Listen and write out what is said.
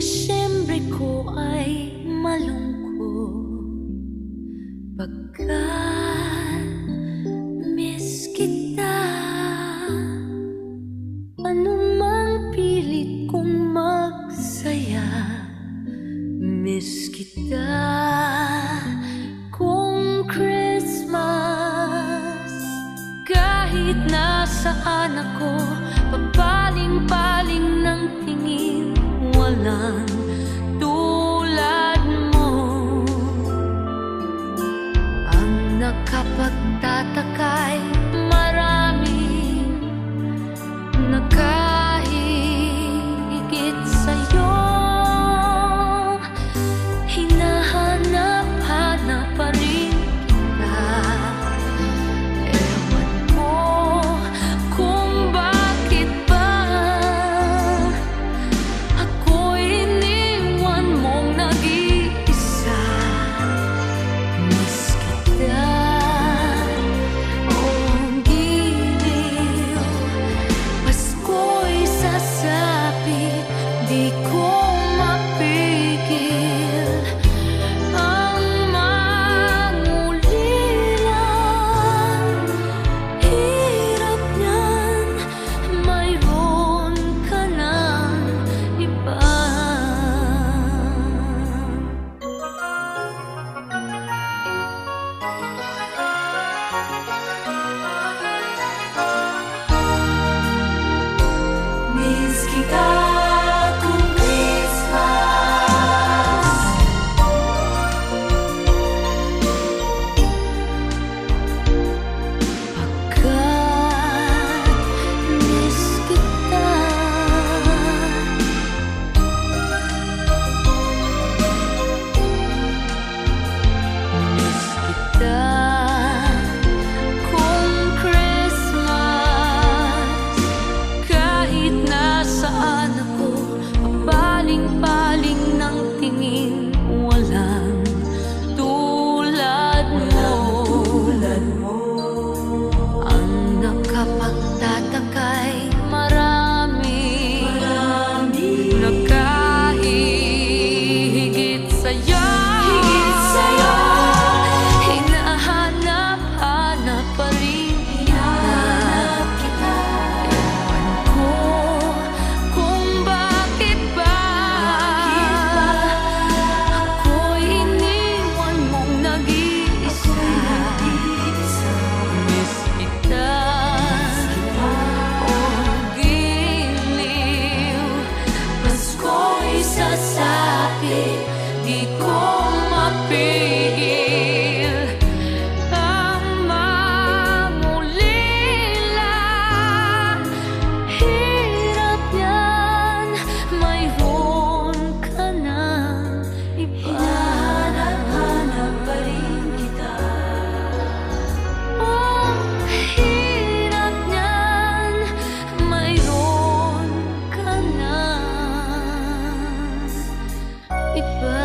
Disyembre ko ay malungkot pagkat miss kita. Anumang pilit kong magsaya, miss kita. Kung Christmas, kahit nasaan ako, papaling-paling ng tingin, walang tulad mo. Ang nakapagtataka'y maraming nakahigit sa'yo. Hinahanap-hanap pa rin kita. Ewan ko kung bakit ba ako'y iniwan mong nag-iisa. Miss kita. Oh, giliw, Pasko'y sasapit, di ko mapigil ang mangulilang. Hirap niyan, mayroon ka ng iba. Miss kita kung Christmas, pagkat miss kita. Miss kita kung Christmas, kahit nasaan ako, papaling-paling ng tingin, walang tulad mo. Ang nakapagtataka'y marami nakahigit sa'yo. Hinahanap-hanap pa rin kita. Ewan ko kung bakit ba ako'y iniwan mong nag-iisa. Miss kita. Oh, giliw, Pasko'y sasapit, di ko mapigil ang mangulila. Hirap niyan, mayroon ka ng iba. Hinahanap pa rin kita. Oh, hirap niyan, mayroon ka ng iba.